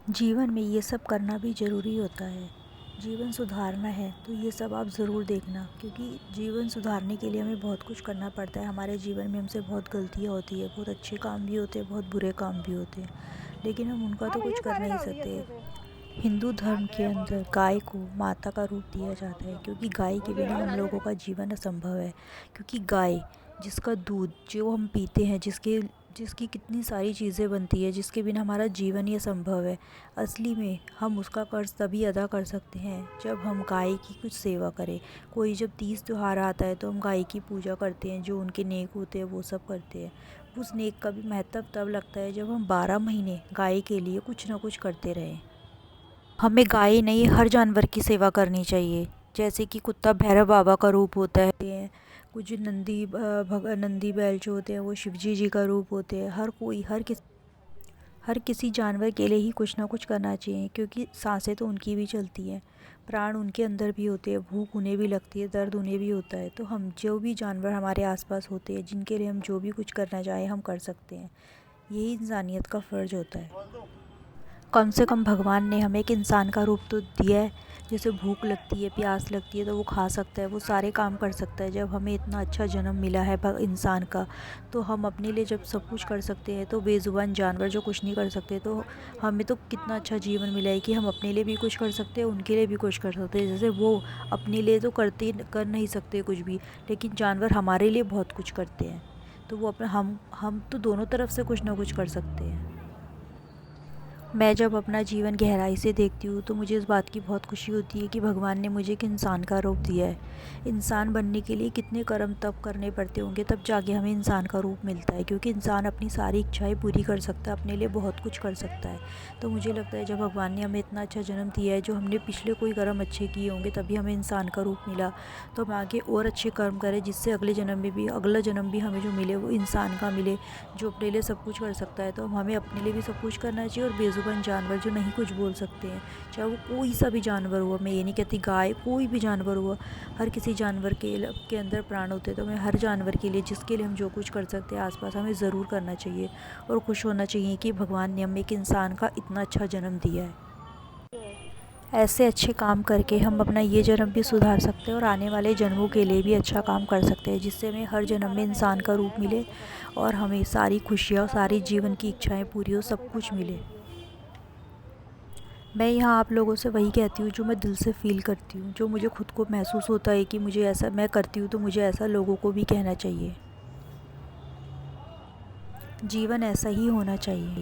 जीवन में ये सब करना भी ज़रूरी होता है। जीवन सुधारना है तो ये सब आप ज़रूर देखना, क्योंकि जीवन सुधारने के लिए हमें बहुत कुछ करना पड़ता है। हमारे जीवन में हमसे बहुत गलतियाँ होती है, बहुत अच्छे काम भी होते हैं, बहुत बुरे काम भी होते हैं, लेकिन हम उनका तो कुछ कर नहीं सकते। हिंदू धर्म के अंदर गाय को माता का रूप दिया जाता है, क्योंकि गाय के बिना हम लोगों का जीवन असंभव है। क्योंकि गाय, जिसका दूध जो हम पीते हैं, जिसकी कितनी सारी चीज़ें बनती है, जिसके बिना हमारा जीवन ही असंभव है। असली में हम उसका कर्ज तभी अदा कर सकते हैं जब हम गाय की कुछ सेवा करें। कोई जब तीज त्यौहार आता है तो हम गाय की पूजा करते हैं, जो उनके नेक होते हैं वो सब करते हैं। उस नेक का भी महत्व तब लगता है जब हम 12 महीने गाय के लिए कुछ ना कुछ करते रहें। हमें गाय नहीं, हर जानवर की सेवा करनी चाहिए। जैसे कि कुत्ता भैरव बाबा का रूप होता है, कुछ नंदी बैल जो होते हैं वो शिवजी जी का रूप होते हैं। हर किसी जानवर के लिए ही कुछ ना कुछ करना चाहिए, क्योंकि सांसें तो उनकी भी चलती हैं, प्राण उनके अंदर भी होते हैं, भूख उन्हें भी लगती है, दर्द उन्हें भी होता है। तो हम जो भी जानवर हमारे आसपास होते हैं, जिनके लिए हम जो भी कुछ करना चाहें हम कर सकते हैं। यही इंसानियत का फ़र्ज़ होता है। कम से कम भगवान ने हमें एक इंसान का रूप तो दिया है। जैसे भूख लगती है, प्यास लगती है तो वो खा सकता है, वो सारे काम कर सकता है। जब हमें इतना अच्छा जन्म मिला है इंसान का, तो हम अपने लिए जब सब कुछ कर सकते हैं, तो बेज़ुबान जानवर जो कुछ नहीं कर सकते, तो हमें तो कितना अच्छा जीवन मिला है कि हम अपने लिए भी कुछ कर सकते हैं, उनके लिए भी कुछ कर सकते हैं। जैसे वो अपने लिए तो कर नहीं सकते कुछ भी, लेकिन जानवर हमारे लिए बहुत कुछ करते हैं। तो वो अपना हम तो दोनों तरफ से कुछ ना कुछ कर सकते हैं। मैं जब अपना जीवन गहराई से देखती हूँ तो मुझे इस बात की बहुत खुशी होती है कि भगवान ने मुझे एक इंसान का रूप दिया है। इंसान बनने के लिए कितने कर्म तप करने पड़ते होंगे, तब जाके हमें इंसान का रूप मिलता है, क्योंकि इंसान अपनी सारी इच्छाएं पूरी कर सकता है, अपने लिए बहुत कुछ कर सकता है। तो मुझे लगता है जब भगवान ने हमें इतना अच्छा जन्म दिया है, जो हमने पिछले कोई कर्म अच्छे किए होंगे तभी हमें इंसान का रूप मिला, तो हम आगे और अच्छे कर्म करें, जिससे अगला जन्म भी हमें जो मिले वो इंसान का मिले, जो अपने लिए सब कुछ कर सकता है। तो हमें अपने लिए भी सब कुछ करना चाहिए। और बेजुबान जानवर जो नहीं कुछ बोल सकते हैं, चाहे वो कोई सा भी जानवर हुआ, मैं ये नहीं कहती गाय, कोई भी जानवर हुआ, हर किसी जानवर के अंदर प्राण होते हैं। तो हमें हर जानवर के लिए, जिसके लिए हम जो कुछ कर सकते हैं आसपास, हमें ज़रूर करना चाहिए और खुश होना चाहिए कि भगवान ने हमें एक इंसान का इतना अच्छा जन्म दिया है। ऐसे अच्छे काम करके हम अपना ये जन्म भी सुधार सकते हैं और आने वाले जन्मों के लिए भी अच्छा काम कर सकते हैं, जिससे हमें हर जन्म में इंसान का रूप मिले और हमें सारी खुशियाँ, सारी जीवन की इच्छाएं पूरी हो, सब कुछ मिले। मैं यहाँ आप लोगों से वही कहती हूँ जो मैं दिल से फ़ील करती हूँ, जो मुझे खुद को महसूस होता है कि मुझे ऐसा मैं करती हूँ, तो मुझे ऐसा लोगों को भी कहना चाहिए। जीवन ऐसा ही होना चाहिए।